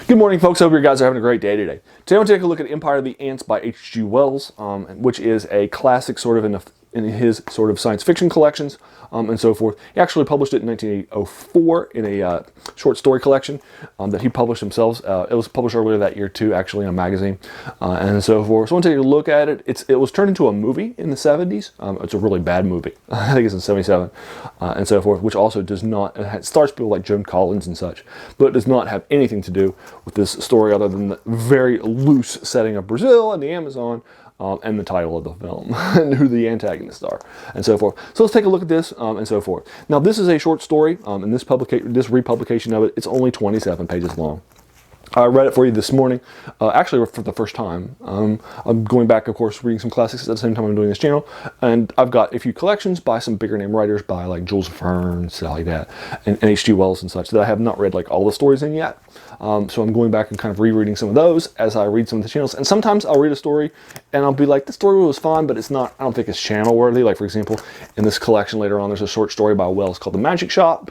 Good morning, folks. Hope you guys are having a great day today. Today, I want to take a look at Empire of the Ants by H.G. Wells, which is a classic sort of in his sort of science fiction collections and so forth. He actually published it in 1904 in a short story collection that he published himself. It was published earlier that year too, actually, in a magazine and so forth. So I want to take a look at it. It was turned into a movie in the 70s. It's a really bad movie. I think it's in 77 and so forth, which also does not, it stars people like Joan Collins and such, but it does not have anything to do with this story other than the very loose setting of Brazil and the Amazon. And the title of the film, and who the antagonists are, and so forth. So let's take a look at this, and so forth. Now, this is a short story, and this republication of it, it's only 27 pages long. I read it for you this morning, actually for the first time. I'm going back, of course, reading some classics at the same time I'm doing this channel, and I've got a few collections by some bigger name writers, by like Jules Verne, stuff like that, and H.G. Wells and such, that I have not read like all the stories in yet. So I'm going back and kind of rereading some of those as I read some of the channels. And sometimes I'll read a story and I'll be like, the story was fun, but it's not, I don't think it's channel worthy. Like, for example, in this collection later on, there's a short story by Wells called The Magic Shop,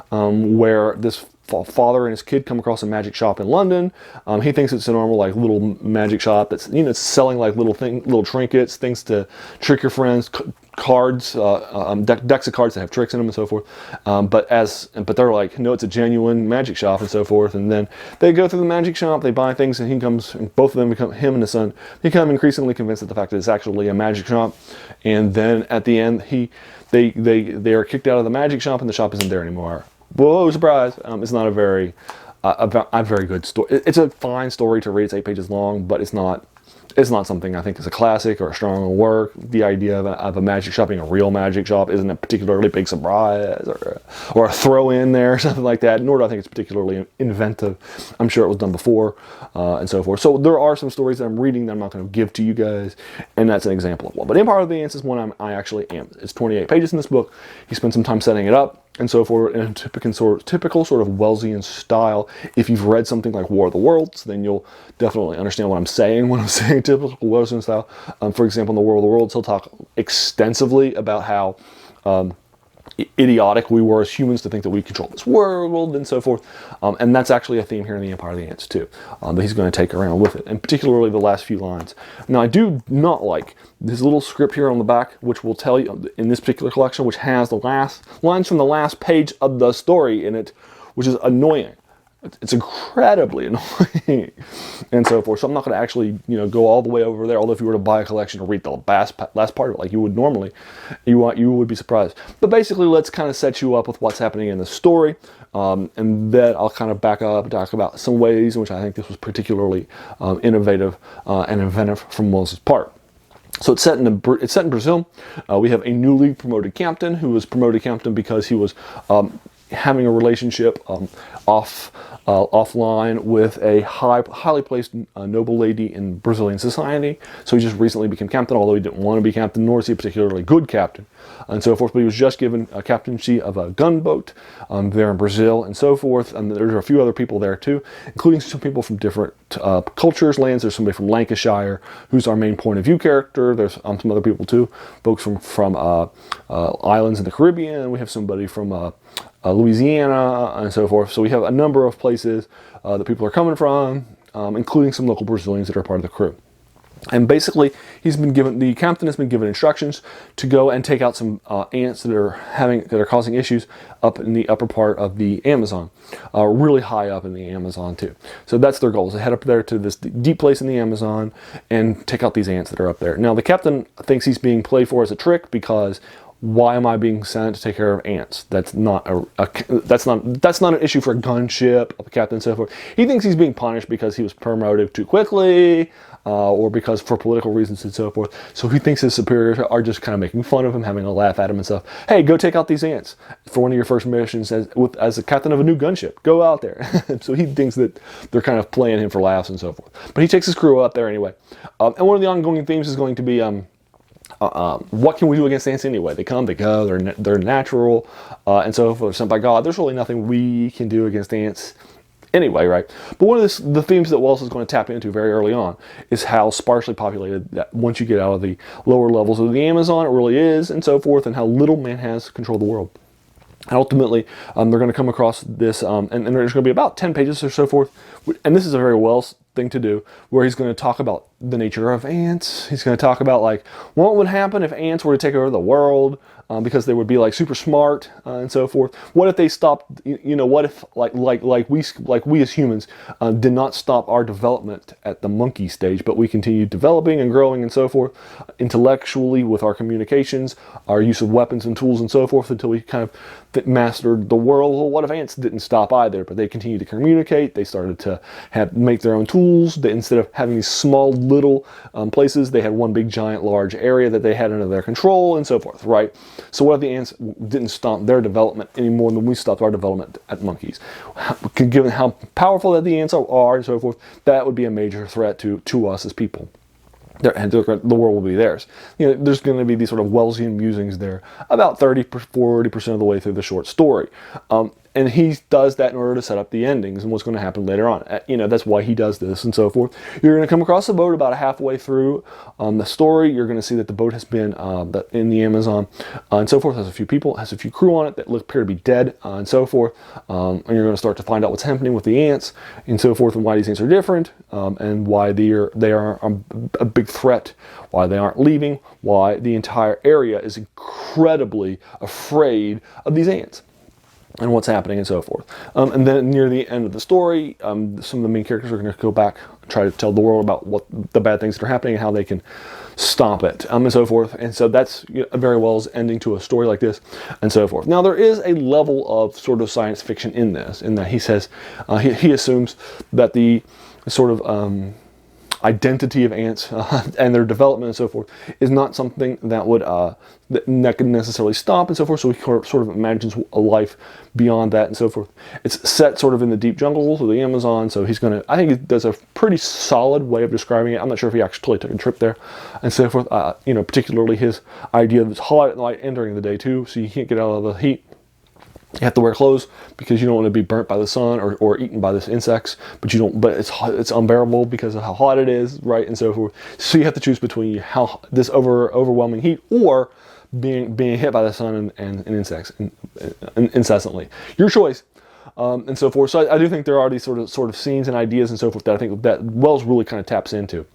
where this father and his kid come across a magic shop in London. He thinks it's a normal like little magic shop that's, you know, selling like little trinkets, things to trick your friends, cards, decks of cards that have tricks in them and so forth. But they're like, no, it's a genuine magic shop and so forth. And then they go through the magic shop, they buy things, and both of them him and his son become increasingly convinced of the fact that it's actually a magic shop. And then at the end, they are kicked out of the magic shop, and the shop isn't there anymore. Whoa, surprise. It's not a very good story. It's a fine story to read. It's 8 pages long, but it's not something I think is a classic or a strong work. The idea of a magic shop being a real magic shop isn't a particularly big surprise or a throw in there or something like that, nor do I think it's particularly inventive. I'm sure it was done before and so forth. So there are some stories that I'm reading that I'm not going to give to you guys, and that's an example of one. But Empire of the Ants is one I actually am. It's 28 pages in this book. He spent some time setting it up and so forth in a typical sort of Wellesian style. If you've read something like War of the Worlds, then you'll definitely understand what I'm saying when I'm saying typical Wellesian style. For example, in the War of the Worlds, he'll talk extensively about how idiotic we were as humans to think that we control this world and so forth. And that's actually a theme here in the Empire of the Ants too, that he's going to take around with it, and particularly the last few lines. Now, I do not like this little script here on the back, which will tell you in this particular collection, which has the last lines from the last page of the story in it, which is annoying. It's incredibly annoying and so forth. So I'm not going to actually, go all the way over there. Although if you were to buy a collection or read the last part of it like you would normally, you would be surprised. But basically, let's kind of set you up with what's happening in the story, and then I'll kind of back up and talk about some ways in which I think this was particularly innovative and inventive from Wells' part. So it's set in Brazil. We have a newly promoted captain who was promoted captain because he was having a relationship offline with a highly placed noble lady in Brazilian society. So he just recently became captain, although he didn't want to be captain, nor is he a particularly good captain, and so forth. But he was just given a captaincy of a gunboat there in Brazil and so forth. And there's a few other people there too, including some people from different cultures, lands. There's somebody from Lancashire who's our main point of view character. There's some other people too, folks from islands in the Caribbean. We have somebody from Louisiana and so forth. So we have a number of places that people are coming from, including some local Brazilians that are part of the crew. And basically, the captain has been given instructions to go and take out some ants that are causing issues up in the upper part of the Amazon, really high up in the Amazon too. So that's their goal, is to head up there to this deep place in the Amazon and take out these ants that are up there. Now, the captain thinks he's being played for as a trick, because why am I being sent to take care of ants? That's not that's not an issue for a gunship, a captain, and so forth. He thinks he's being punished because he was promoted too quickly, or because for political reasons and so forth. So he thinks his superiors are just kind of making fun of him, having a laugh at him and stuff. Hey, go take out these ants for one of your first missions as a captain of a new gunship. Go out there. So he thinks that they're kind of playing him for laughs and so forth. But he takes his crew up there anyway. And one of the ongoing themes is going to be what can we do against ants anyway? They come, they go, they're natural, and so if they're sent by God, there's really nothing we can do against ants anyway, right? But one of the themes that Wells is going to tap into very early on is how sparsely populated that once you get out of the lower levels of the Amazon, it really is, and so forth, and how little man has control of the world. And ultimately, they're going to come across this, and there's going to be about 10 pages or so forth. And this is a very Wells thing to do, where he's going to talk about the nature of ants. He's going to talk about like what would happen if ants were to take over the world, because they would be like super smart, and so forth. What if they stopped? What if like we as humans did not stop our development at the monkey stage, but we continued developing and growing and so forth, intellectually with our communications, our use of weapons and tools and so forth, until we kind of mastered the world. Well, what if ants didn't stop either, but they continued to communicate? They started to make their own tools. They, instead of having these small little places, they had one big giant large area that they had under their control and so forth, right? So what if the ants didn't stop their development any more than we stopped our development at monkeys? Given how powerful that the ants are and so forth, that would be a major threat to us as people. The world will be theirs. There's going to be these sort of Wellesian musings there about 40% of the way through the short story. And he does that in order to set up the endings and what's going to happen later on. That's why he does this and so forth. You're going to come across the boat about halfway through the story. You're going to see that the boat has been in the Amazon and so forth. Has a few people, has a few crew on it that appear to be dead and so forth. And you're going to start to find out what's happening with the ants and so forth, and why these ants are different, and why they are a big threat, why they aren't leaving, why the entire area is incredibly afraid of these ants and what's happening and so forth. And then near the end of the story, some of the main characters are going to go back and try to tell the world about what the bad things that are happening and how they can stop it, and so forth. And so that's a very Wells ending to a story like this and so forth. Now there is a level of sort of science fiction in this, in that he says, he assumes that the sort of identity of ants and their development and so forth is not something that would that can necessarily stop and so forth. So he sort of imagines a life beyond that and so forth. It's set sort of in the deep jungles of the Amazon. So I think he does a pretty solid way of describing it. I'm not sure if he actually took a trip there and so forth. Particularly his idea that it's hot at night and during the day too, so you can't get out of the heat. You have to wear clothes because you don't want to be burnt by the sun or eaten by the insects, but it's unbearable because of how hot it is, right, and so forth. So you have to choose between this overwhelming heat or being hit by the sun and insects incessantly. Your choice. And so forth. So I do think there are these sort of scenes and ideas and so forth that I think that Wells really kind of taps into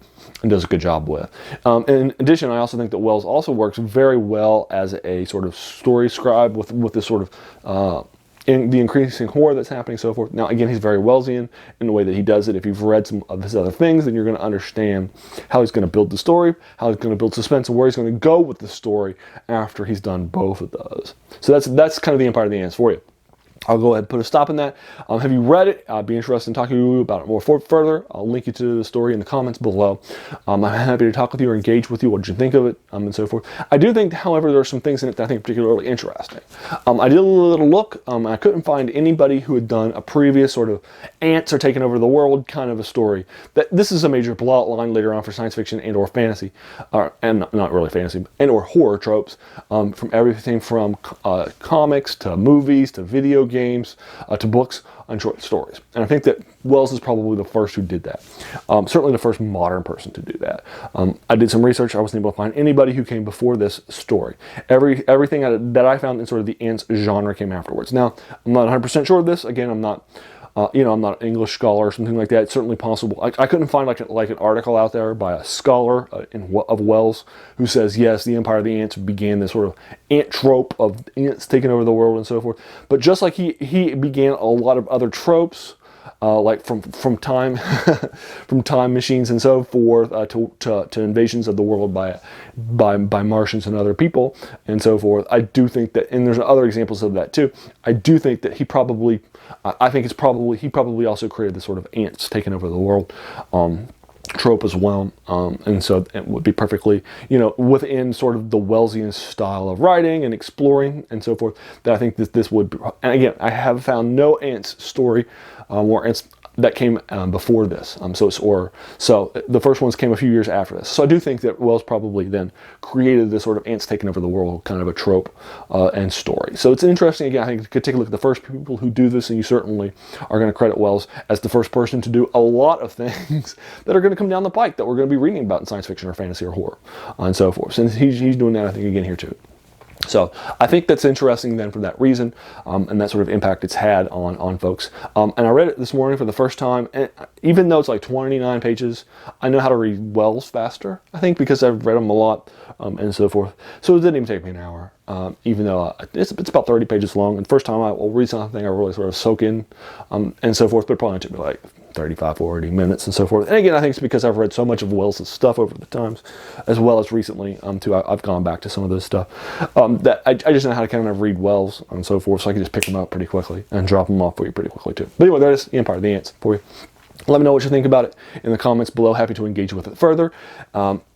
and does a good job with. In addition, I also think that Wells also works very well as a sort of story scribe with this sort of in the increasing horror that's happening and so forth. Now, again, he's very Wellesian in the way that he does it. If you've read some of his other things, then you're going to understand how he's going to build the story, how he's going to build suspense, and where he's going to go with the story after he's done both of those. So that's kind of the Empire of the Ants for you. I'll go ahead and put a stop in that. Have you read it? I'd be interested in talking to you about it more further. I'll link you to the story in the comments below. I'm happy to talk with you or engage with you. What did you think of it? And so forth. I do think, however, there are some things in it that I think are particularly interesting. I did a little look. I couldn't find anybody who had done a previous sort of ants are taking over the world kind of a story. This is a major plot line later on for science fiction and or fantasy, and not really fantasy, and or horror tropes, from everything from comics to movies to video games to books and short stories. And I think that Wells is probably the first who did that. Certainly the first modern person to do that. I did some research. I wasn't able to find anybody who came before this story. Everything that I found in sort of the ants genre came afterwards. Now, I'm not 100% sure of this. Again, I'm not I'm not an English scholar or something like that. It's certainly possible. I couldn't find like an article out there by a scholar of Wells who says, yes, the Empire of the Ants began this sort of ant trope of ants taking over the world and so forth. But just like he began a lot of other tropes, like from time from time machines and so forth to invasions of the world by Martians and other people and so forth. I do think that, and there's other examples of that too. I do think that he probably also created this sort of ants taking over the world trope as well, and so it would be perfectly, within sort of the Wellesian style of writing and exploring and so forth, that I think that this would be. And again, I have found no ants story or ants that came before this. So the first ones came a few years after this. So I do think that Wells probably then created this sort of ants taking over the world kind of a trope and story. So it's interesting. Again, I think you could take a look at the first people who do this, and you certainly are going to credit Wells as the first person to do a lot of things that are going to come down the pike that we're going to be reading about in science fiction or fantasy or horror and so forth. Since he's doing that, I think, again here too. So I think that's interesting then for that reason, and that sort of impact it's had on folks. And I read it this morning for the first time, and even though it's like 29 pages, I know how to read Wells faster, I think, because I've read them a lot, and so forth. So it didn't even take me an hour, even though it's about 30 pages long. And the first time I will read something, I really sort of soak in, and so forth, but it probably took me like 35, 40 minutes and so forth. And again, I think it's because I've read so much of Wells' stuff over the times, as well as recently, too. I've gone back to some of this stuff, that I just know how to kind of read Wells and so forth, so I can just pick them up pretty quickly and drop them off for you pretty quickly, too. But anyway, there's the Empire of the Ants for you. Let me know what you think about it in the comments below. Happy to engage with it further.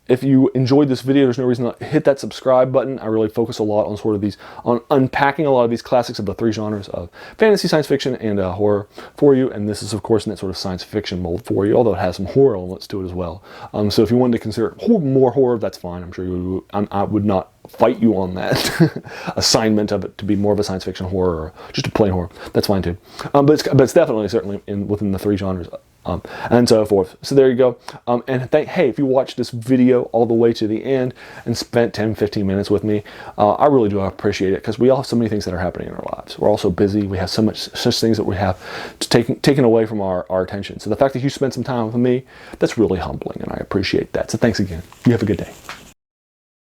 If you enjoyed this video, there's no reason to hit that subscribe button. I really focus a lot on sort of these, on unpacking a lot of these classics of the three genres of fantasy, science fiction, and horror for you. And this is, of course, in that sort of science fiction mold for you, although it has some horror elements to it as well. So if you wanted to consider more horror, that's fine. I'm sure you would, I would not fight you on that assignment of it to be more of a science fiction horror or just a plain horror. That's fine too. But it's definitely certainly within the three genres. And so forth. So there you go. And hey, if you watched this video all the way to the end and spent 10-15 minutes with me, I really do appreciate it, because we all have so many things that are happening in our lives. We're all so busy. We have such things that we have taken away from our attention. So the fact that you spent some time with me, that's really humbling, and I appreciate that. So thanks again. You have a good day.